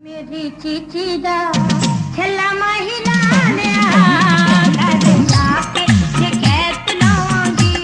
मेरी चीची दा छला महिला ने करता के शिकायत लाऊंगी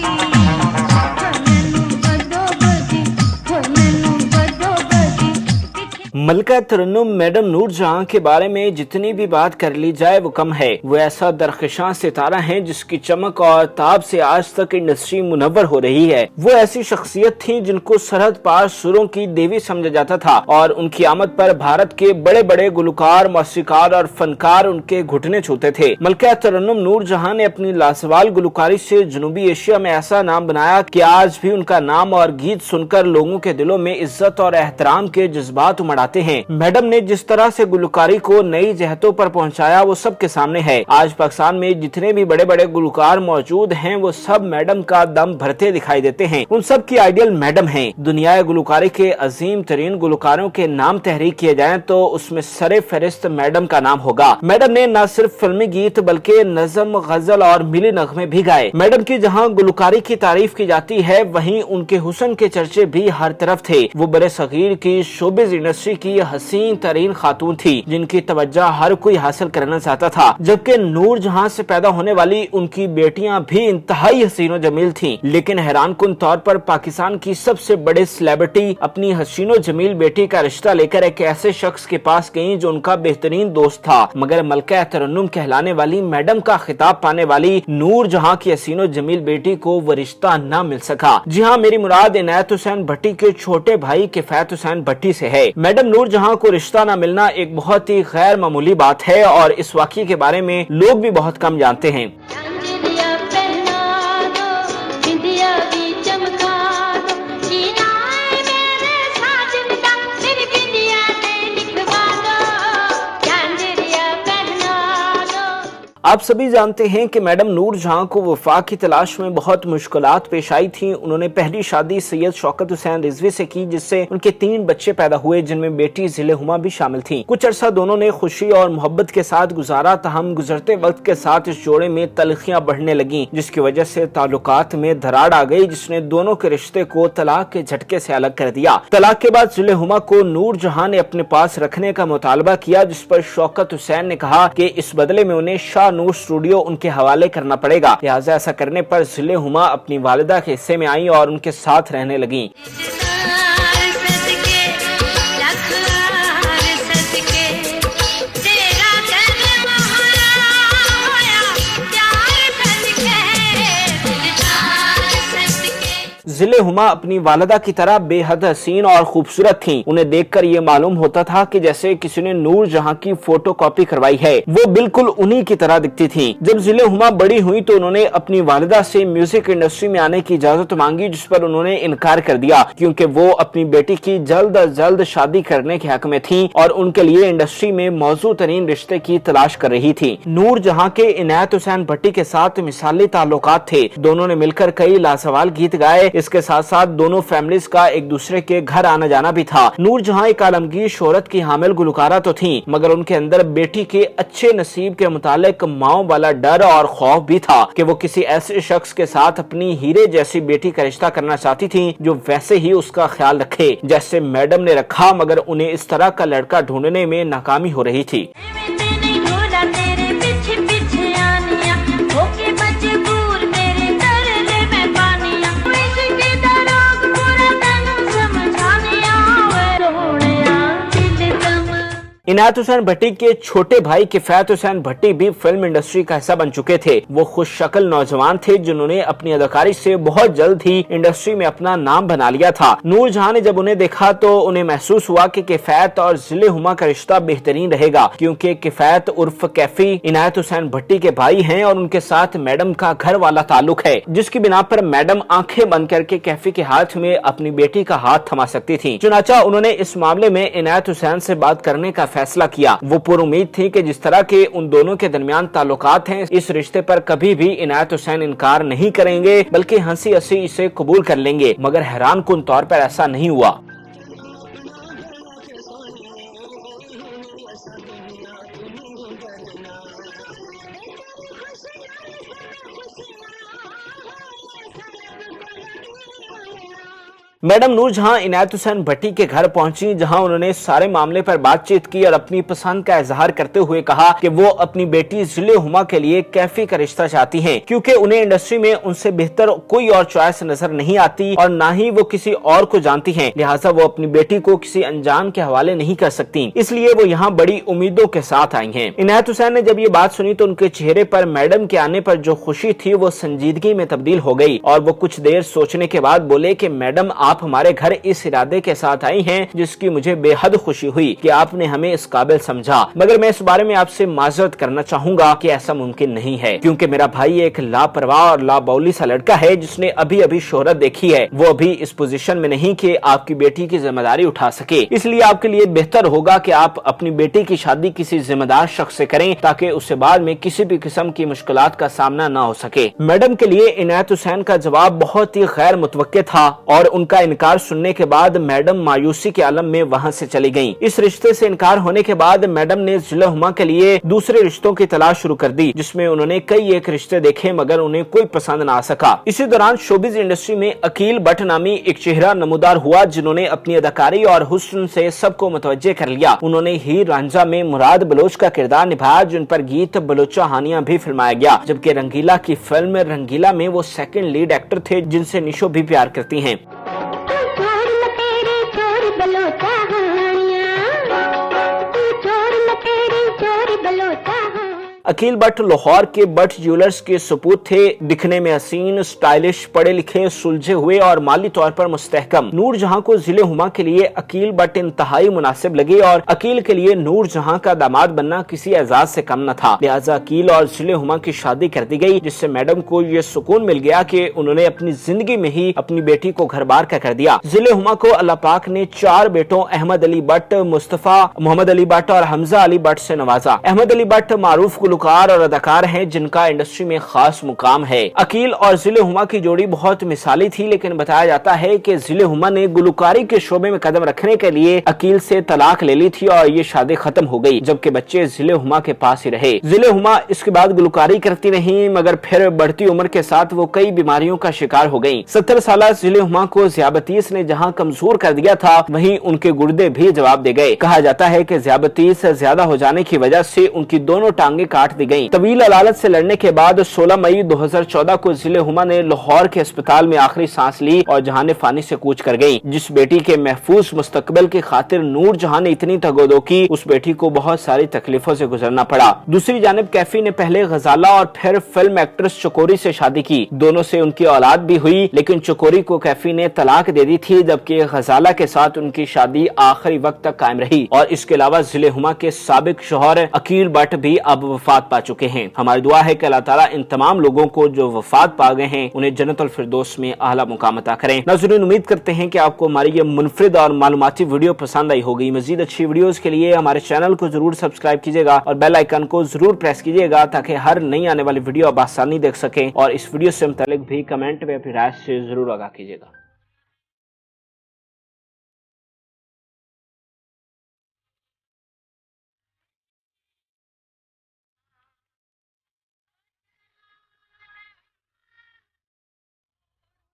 मलका तरन्नुम मैडम नूर जहां के बारे में जितनी भी बात कर ली जाए वो कम है। वो ऐसा दरख्शां सितारा है जिसकी चमक और ताब से आज तक इंडस्ट्री मुनव्वर हो रही है। वो ऐसी शख्सियत थी जिनको सरहद पार सुरों की देवी समझा जाता था और उनकी आमद पर भारत के बड़े बड़े गुलकार, मौसीकार और फनकार उनके घुटने छूते थे। मलका तरन्नुम नूर जहां ने अपनी लासवाल गुलकारी से जनूबी एशिया में ऐसा नाम बनाया कि आज भी उनका नाम और गीत सुनकर लोगों के दिलों में इज्जत और एहतराम के जज्बात उमड़ाते हैं। मैडम ने जिस तरह से गुलकारी को नई जहतों पर पहुंचाया वो सबके सामने है। आज पाकिस्तान में जितने भी बड़े बड़े गुलकार मौजूद हैं वो सब मैडम का दम भरते दिखाई देते हैं। उन सब की आइडियल मैडम हैं। दुनिया गुलकारी के अजीम तरीन गुलकारों के नाम तहरीक किए जाएं तो उसमें सरे फहरिस्त मैडम का नाम होगा। मैडम ने न सिर्फ फिल्मी गीत बल्कि नज़म, गजल और मिली नगमे भी गाए। मैडम की जहाँ गुलकारी की तारीफ की जाती है वहीं उनके हुस्न के चर्चे भी हर तरफ थे। वो बड़े सगीर की शोबिज इंडस्ट्री की हसीन तरीन खातून थी जिनकी तवज्जो हर कोई हासिल करना चाहता था। जबकि नूर जहां से पैदा होने वाली उनकी बेटियां भी इंतहाई हसीनो जमील थीं। लेकिन हैरानकुन तौर पर पाकिस्तान की सबसे बड़ी सेलिब्रिटी अपनी हसीनो जमील बेटी का रिश्ता लेकर एक ऐसे शख्स के पास गई जो उनका बेहतरीन दोस्त था। मगर मलका तरन्नुम कहलाने वाली मैडम का खिताब पाने वाली नूर जहां की हसीनो जमील बेटी को वो रिश्ता न मिल सका। जी हाँ, मेरी मुराद इनायत हुसैन भट्टी के छोटे भाई किफायत हुसैन भट्टी से है। मैडम नूर जहां को रिश्ता न मिलना एक बहुत ही गैर मामूली बात है और इस वाक़ये के बारे में लोग भी बहुत कम जानते हैं। आप सभी जानते हैं कि मैडम नूर जहां को वफा की तलाश में बहुत मुश्किलात पेश आई थी। उन्होंने पहली शादी सैयद शौकत हुसैन रिजवी से की जिससे उनके 3 बच्चे पैदा हुए जिनमें बेटी जिले हुमा भी शामिल थी। कुछ अरसा दोनों ने खुशी और मोहब्बत के साथ गुजारा, तहम गुजरते वक्त के साथ इस जोड़े में तलखियां बढ़ने लगी जिसकी वजह से ताल्लुकात में दरार आ गई जिसने दोनों के रिश्ते को तलाक के झटके से अलग कर दिया। तलाक के बाद जिले हुमा को नूर जहां ने अपने पास रखने का मुतालबा किया जिस पर शौकत हुसैन ने कहा कि इस बदले में उन्हें शाह नूर स्टूडियो उनके हवाले करना पड़ेगा। लिहाजा ऐसा करने पर जिले हुमा अपनी वालिदा के हिस्से में आई और उनके साथ रहने लगी। जिले हुमा अपनी वालिदा की तरह बेहद हसीन और खूबसूरत थीं। उन्हें देखकर ये मालूम होता था कि जैसे किसी ने नूर जहां की फोटो कॉपी करवाई है। वो बिल्कुल उन्हीं की तरह दिखती थीं। जब जिले हुमा बड़ी हुई तो उन्होंने अपनी वालिदा से म्यूजिक इंडस्ट्री में आने की इजाजत मांगी जिस पर उन्होंने इनकार कर दिया क्योंकि वो अपनी बेटी की जल्द अज जल्द शादी करने के हक में थी और उनके लिए इंडस्ट्री में मौजूद तरीन रिश्ते की तलाश कर रही थी। नूर जहां के इनायत हुसैन भट्टी के साथ मिसाली ताल्लुकात थे। दोनों ने मिलकर कई लासवाल गीत गाए। इसके साथ साथ दोनों फैमिलीज का एक दूसरे के घर आना जाना भी था। नूर जहां एक आलमगीर शोहरत की हामिल गुलकारा तो थी मगर उनके अंदर बेटी के अच्छे नसीब के मुतालिक माओ वाला डर और खौफ भी था कि वो किसी ऐसे शख्स के साथ अपनी हीरे जैसी बेटी का रिश्ता करना चाहती थी जो वैसे ही उसका ख्याल रखे जैसे मैडम ने रखा, मगर उन्हें इस तरह का लड़का ढूंढने में नाकामी हो रही थी। इनायत हुसैन भट्टी के छोटे भाई किफायत हुसैन भट्टी भी फिल्म इंडस्ट्री का हिस्सा बन चुके थे। वो खुश शक्ल नौजवान थे जिन्होंने अपनी अदाकारी से बहुत जल्द ही इंडस्ट्री में अपना नाम बना लिया था। नूर जहां ने जब उन्हें देखा तो उन्हें महसूस हुआ कि किफायत और जिले हुमा का रिश्ता बेहतरीन रहेगा क्योंकि किफायत उर्फ कैफी इनायत हुसैन भट्टी के भाई हैं और उनके साथ मैडम का घर वाला ताल्लुक है जिसकी बिना पर मैडम आंखें बंद करके कैफी के हाथ में अपनी बेटी का हाथ थमा सकती थी। चुनाचा उन्होंने इस मामले में इनायत हुसैन से बात करने का फैसला किया। वो पूरी उम्मीद थी कि जिस तरह के उन दोनों के दरमियान ताल्लुकात हैं इस रिश्ते पर कभी भी इनायत हुसैन इनकार नहीं करेंगे बल्कि हंसी हंसी इसे कबूल कर लेंगे, मगर हैरानकुन तौर पर ऐसा नहीं हुआ। मैडम नूरजहां इनायत हुसैन भट्टी के घर पहुंची, जहां उन्होंने सारे मामले पर बातचीत की और अपनी पसंद का इजहार करते हुए कहा कि वो अपनी बेटी जिले हुमा के लिए कैफी का रिश्ता चाहती हैं, क्योंकि उन्हें इंडस्ट्री में उनसे बेहतर कोई और चॉइस नजर नहीं आती और ना ही वो किसी और को जानती हैं, लिहाजा वो अपनी बेटी को किसी अनजान के हवाले नहीं कर सकती, इसलिए वो यहाँ बड़ी उम्मीदों के साथ आई हैं। इनायत हुसैन ने जब ये बात सुनी तो उनके चेहरे पर मैडम के आने पर जो खुशी थी वो संजीदगी में तब्दील हो गई और वो कुछ देर सोचने के बाद बोले कि मैडम, आप हमारे घर इस इरादे के साथ आई हैं जिसकी मुझे बेहद खुशी हुई कि आपने हमें इस काबिल समझा, मगर मैं इस बारे में आपसे माजरत करना चाहूंगा कि ऐसा मुमकिन नहीं है, क्योंकि मेरा भाई एक लापरवाह और लाबौली सा लड़का है जिसने अभी अभी शोहरत देखी है। वो अभी इस पोजीशन में नहीं कि आपकी बेटी की जिम्मेदारी उठा सके, इसलिए आपके लिए बेहतर होगा कि आप अपनी बेटी की शादी किसी जिम्मेदार शख्स से करें ताकि उससे बाद में किसी भी किस्म की मुश्किलात का सामना न हो सके। मैडम के लिए इनायत हुसैन का जवाब बहुत ही गैर मुतवक्के था और उनका इनकार सुनने के बाद मैडम मायूसी के आलम में वहां से चली गईं। इस रिश्ते से इनकार होने के बाद मैडम ने जिले हुमा के लिए दूसरे रिश्तों की तलाश शुरू कर दी, जिसमें उन्होंने कई एक रिश्ते देखे मगर उन्हें कोई पसंद न आ सका। इसी दौरान शोबिज इंडस्ट्री में अकील भट्ट नामी एक चेहरा नमूदार हुआ जिन्होंने अपनी अदाकारी और हुस्न से सबको मुतवज्जे कर लिया। उन्होंने हीर रांझा में मुराद बलोच का किरदार निभाया, जिन पर गीत बलोचा हानियां भी फिल्माया गया, जबकि रंगीला की फिल्म रंगीला में वो सेकंड लीड एक्टर थे जिनसे निशो भी प्यार करती हैं। अकील भट्ट लाहौर के भट्ट ज्वेलर्स के सपूत थे, दिखने में हसीन, स्टाइलिश, पढ़े लिखे, सुलझे हुए और माली तौर पर मुस्तहकम। नूरजहां को जिले हुमा के लिए अकील भट्ट इंतहाई मुनासिब लगे और अकील के लिए नूरजहां का दामाद बनना किसी एजाज से कम न था, लिहाजा अकील और जिले हुमा की शादी कर दी गई, जिससे मैडम को ये सुकून मिल गया कि उन्होंने अपनी जिंदगी में ही अपनी बेटी को घर बार का कर दिया। जिले हुमा को अल्लाह पाक ने 4 बेटों अहमद अली भट्ट, मुस्तफा, मोहम्मद अली भट्ट और हमजा अली भट्ट से नवाजा। अहमद अली भट्ट मारूफ गुलकार और अदाकार हैं जिनका इंडस्ट्री में खास मुकाम है। अकील और जिले हुमा की जोड़ी बहुत मिसाली थी, लेकिन बताया जाता है कि जिले हुमा ने गुलकारी के शोबे में कदम रखने के लिए अकील से तलाक ले ली थी और ये शादी खत्म हो गई, जबकि बच्चे जिले हुमा के पास ही रहे। जिले हुमा इसके बाद गुलकारी करती रही, मगर फिर बढ़ती उम्र के साथ वो कई बीमारियों का शिकार हो गयी। 70 साल जिले हुमा को ज़ियाबतीस ने जहाँ कमजोर कर दिया था, वहीं उनके गुर्दे भी जवाब दे गए। कहा जाता है कि ज़ियाबतीस ज्यादा हो जाने की वजह से उनकी दोनों टांगे काट दी गयी। तवील अदालत से लड़ने के बाद 16 मई 2014 को जिले हुमा ने लाहौर के अस्पताल में आखिरी सांस ली और जहान फानी से कूच कर गयी। जिस बेटी के महफूज मुस्तकबिल की खातिर नूरजहां ने इतनी तगोदो की, उस बेटी को बहुत सारी तकलीफों से गुजरना पड़ा। दूसरी जानिब कैफी ने पहले गजाला और फिर फिल्म एक्ट्रेस चकोरी से शादी की। दोनों से उनकी औलाद भी हुई, लेकिन चकोरी को कैफी ने तलाक दे दी थी, जबकि गजाला के साथ उनकी शादी आखिरी वक्त तक कायम रही। और इसके अलावा जिले हुमा के साबिक शौहर अकील भट्ट भी अब वफात पा चुके हैं। हमारी दुआ है कि अल्लाह ताला इन तमाम लोगों को जो वफात पा गए हैं उन्हें जन्नतुल फिरदौस में आला मुकाम अता करें। नाज़रीन, उम्मीद करते हैं कि आपको हमारी ये मुनफरिद और मालूमाती वीडियो पसंद आई होगी। मजीद अच्छी वीडियोस के लिए हमारे चैनल को जरूर सब्सक्राइब कीजिएगा और बेल आइकन को जरूर प्रेस कीजिएगा ताकि हर नई आने वाली वीडियो आप आसानी देख सकें। और इस वीडियो से मुतालिक भी कमेंट में अपनी राय से जरूर आगाह कीजिएगा।